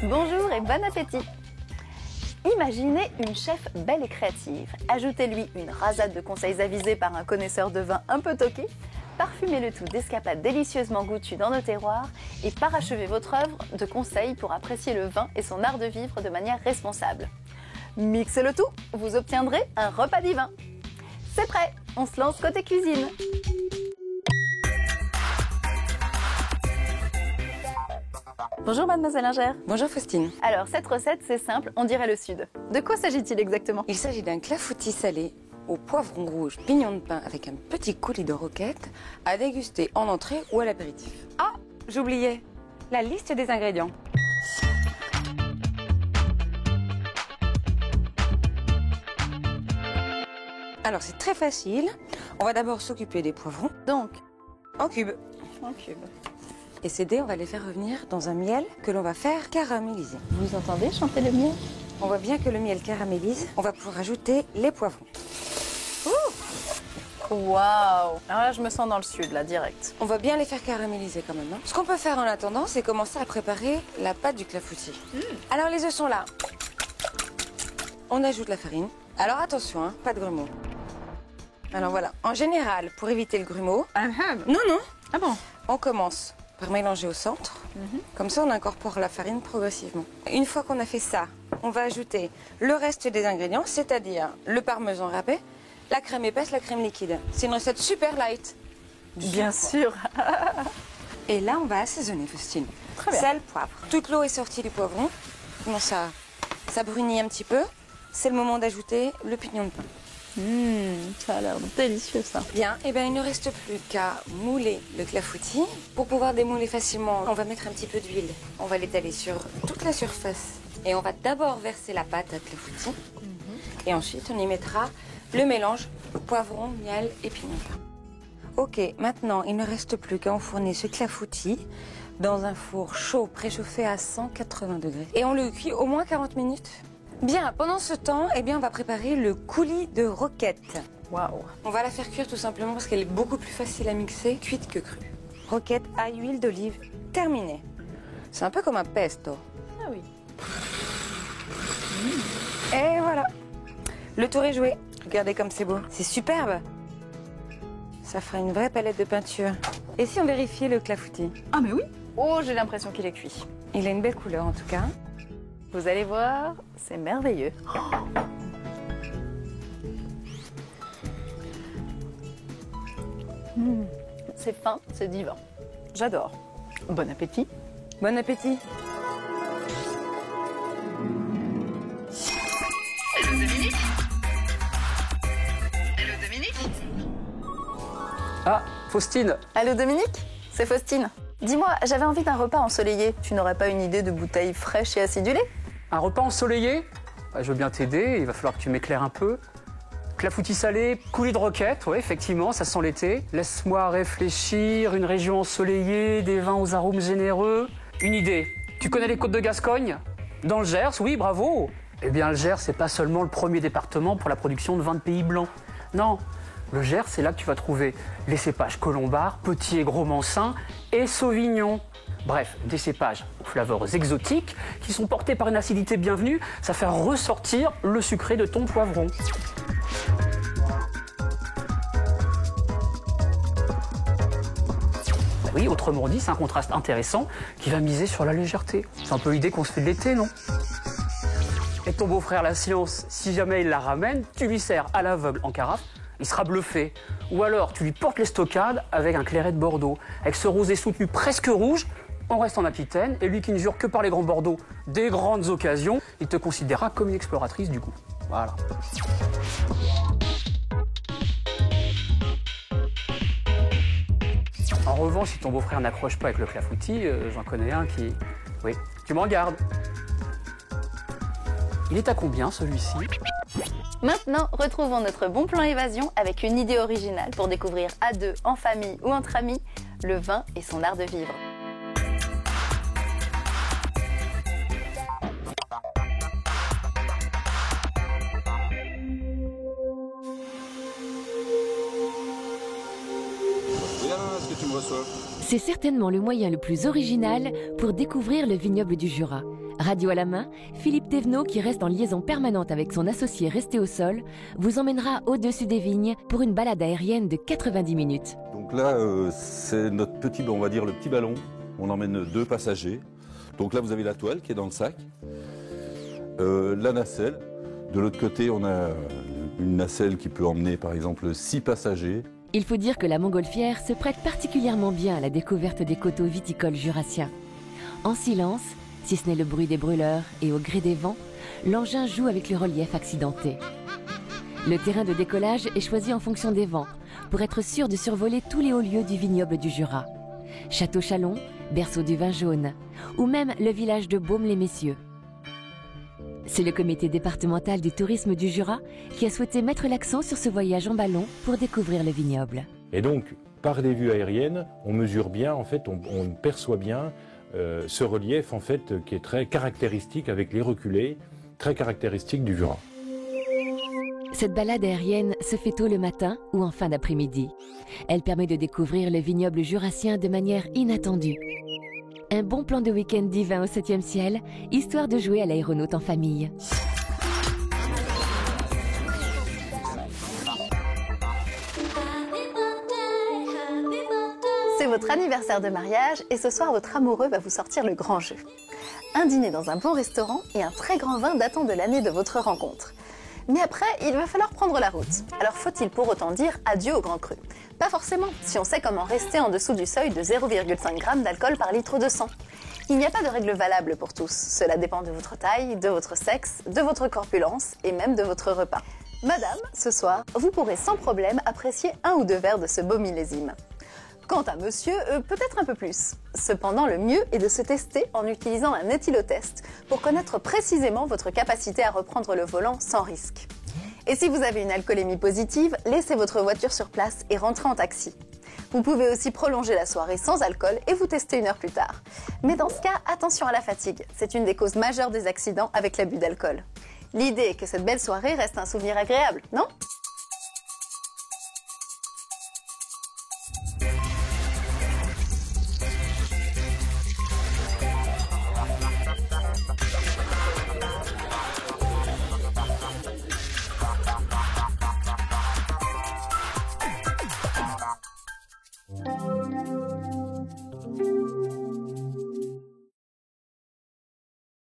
Bonjour et bon appétit! Imaginez une chef belle et créative. Ajoutez-lui une rasade de conseils avisés par un connaisseur de vin un peu toqué. Parfumez le tout d'escapades délicieusement goûtues dans nos terroirs et parachevez votre œuvre de conseils pour apprécier le vin et son art de vivre de manière responsable. Mixez le tout, vous obtiendrez un repas divin. C'est prêt, on se lance côté cuisine. Bonjour mademoiselle Ingère. Bonjour Faustine. Alors cette recette c'est simple, on dirait le sud. De quoi s'agit-il exactement? Il s'agit d'un clafoutis salé au poivron rouge, pignon de pain avec un petit coulis de roquette à déguster en entrée ou à l'apéritif. Ah, j'oubliais la liste des ingrédients. Alors c'est très facile. On va d'abord s'occuper des poivrons. Donc, En cubes. en cube. Et ces dés, on va les faire revenir dans un miel que l'on va faire caraméliser. Vous entendez chanter le miel? On voit bien que le miel caramélise. On va pouvoir ajouter les poivrons. Waouh! Alors là je me sens dans le sud là, direct. On va bien les faire caraméliser quand même. Hein. Ce qu'on peut faire en attendant, c'est commencer à préparer la pâte du clafoutis. Alors les œufs sont là. On ajoute la farine. Alors attention, hein, pas de grumeaux. Alors voilà, en général, pour éviter le grumeau... Non, non. Ah bon? On commence par mélanger au centre. Comme ça, on incorpore la farine progressivement. Une fois qu'on a fait ça, on va ajouter le reste des ingrédients, c'est-à-dire le parmesan râpé, la crème épaisse, la crème liquide. C'est une recette super light. Bien sûr. Et là, on va assaisonner, Faustine. Très bien. Sel, poivre. Toute l'eau est sortie du poivron. Comment ça brunit un petit peu. C'est le moment d'ajouter le pignon de pain. Ça a l'air délicieux ça. Bien, et bien il ne reste plus qu'à mouler le clafoutis. Pour pouvoir démouler facilement, on va mettre un petit peu d'huile. On va l'étaler sur toute la surface. Et on va d'abord verser la pâte à clafoutis. Et ensuite, on y mettra le mélange poivron, miel et pignon de pain. Ok, maintenant, il ne reste plus qu'à enfourner ce clafoutis dans un four chaud préchauffé à 180 degrés. Et on le cuit au moins 40 minutes. Bien, pendant ce temps, eh bien, on va préparer le coulis de roquette. Waouh! On va la faire cuire tout simplement parce qu'elle est beaucoup plus facile à mixer cuite que crue. Roquette, ail, huile d'olive, terminé. C'est un peu comme un pesto. Ah oui. Et voilà. Le tour est joué. Regardez comme c'est beau. C'est superbe. Ça fera une vraie palette de peinture. Et si on vérifiait le clafoutis? Ah mais oui! Oh, j'ai l'impression qu'il est cuit. Il a une belle couleur en tout cas. Vous allez voir, c'est merveilleux. C'est fin, c'est divin. J'adore. Bon appétit. Bon appétit. Hello Dominique. Hello Dominique. Ah, Faustine. Allô Dominique, c'est Faustine. Dis-moi, j'avais envie d'un repas ensoleillé. Tu n'aurais pas une idée de bouteille fraîche et acidulée? Un repas ensoleillé? Je veux bien t'aider, il va falloir que tu m'éclaires un peu. Clafoutis salé, coulis de roquette, oui, effectivement, ça sent l'été. Laisse-moi réfléchir, une région ensoleillée, des vins aux arômes généreux. Une idée, tu connais les Côtes de Gascogne? Dans le Gers, oui, bravo. Eh bien, le Gers, c'est pas seulement le premier département pour la production de vins de pays blancs. Non, le Gers, c'est là que tu vas trouver les cépages colombards, petits et gros mansins et sauvignon. Bref, des cépages aux flaveurs exotiques qui sont portés par une acidité bienvenue, ça fait ressortir le sucré de ton poivron. Bah oui, autrement dit, c'est un contraste intéressant qui va miser sur la légèreté. C'est un peu l'idée qu'on se fait de l'été, non? Et ton beau-frère, la science, si jamais il la ramène, tu lui sers à l'aveugle en carafe, il sera bluffé. Ou alors, tu lui portes l'estocade avec un clairet de Bordeaux. Avec ce rosé soutenu presque rouge, on reste en Aquitaine, et lui qui ne jure que par les grands Bordeaux des grandes occasions, il te considérera comme une exploratrice du goût. Voilà. En revanche, si ton beau-frère n'accroche pas avec le clafoutis, j'en connais un qui... Oui, tu m'en gardes. Il est à combien celui-ci? Maintenant, retrouvons notre bon plan évasion avec une idée originale pour découvrir à deux, en famille ou entre amis, le vin et son art de vivre. que tu me reçois. C'est certainement le moyen le plus original pour découvrir le vignoble du Jura. Radio à la main, Philippe Thévenot, qui reste en liaison permanente avec son associé resté au sol, vous emmènera au-dessus des vignes pour une balade aérienne de 90 minutes. Donc là, c'est notre petit, on va dire le petit ballon. On emmène 2 passagers. Donc là, vous avez la toile qui est dans le sac, la nacelle. De l'autre côté, on a une nacelle qui peut emmener par exemple 6 passagers. Il faut dire que la montgolfière se prête particulièrement bien à la découverte des coteaux viticoles jurassiens. En silence, si ce n'est le bruit des brûleurs et au gré des vents, l'engin joue avec le relief accidenté. Le terrain de décollage est choisi en fonction des vents, pour être sûr de survoler tous les hauts lieux du vignoble du Jura. Château-Chalon, berceau du vin jaune, ou même le village de Baume-les-Messieurs. C'est le comité départemental du tourisme du Jura qui a souhaité mettre l'accent sur ce voyage en ballon pour découvrir le vignoble. Et donc, par des vues aériennes, on mesure bien, en fait, on perçoit bien ce relief en fait qui est très caractéristique avec les reculés, très caractéristique du Jura. Cette balade aérienne se fait tôt le matin ou en fin d'après-midi. Elle permet de découvrir le vignoble jurassien de manière inattendue. Un bon plan de week-end divin au 7e ciel, histoire de jouer à l'aéronaute en famille. C'est votre anniversaire de mariage et ce soir votre amoureux va vous sortir le grand jeu. Un dîner dans un bon restaurant et un très grand vin datant de l'année de votre rencontre. Mais après, il va falloir prendre la route. Alors faut-il pour autant dire adieu au grand cru? Pas forcément, si on sait comment rester en dessous du seuil de 0,5 g d'alcool par litre de sang. Il n'y a pas de règle valable pour tous. Cela dépend de votre taille, de votre sexe, de votre corpulence et même de votre repas. Madame, ce soir, vous pourrez sans problème apprécier 1 ou 2 verres de ce beau millésime. Quant à monsieur, peut-être un peu plus. Cependant, le mieux est de se tester en utilisant un éthylotest pour connaître précisément votre capacité à reprendre le volant sans risque. Et si vous avez une alcoolémie positive, laissez votre voiture sur place et rentrez en taxi. Vous pouvez aussi prolonger la soirée sans alcool et vous tester 1 heure plus tard. Mais dans ce cas, attention à la fatigue. C'est une des causes majeures des accidents avec l'abus d'alcool. L'idée est que cette belle soirée reste un souvenir agréable, non ?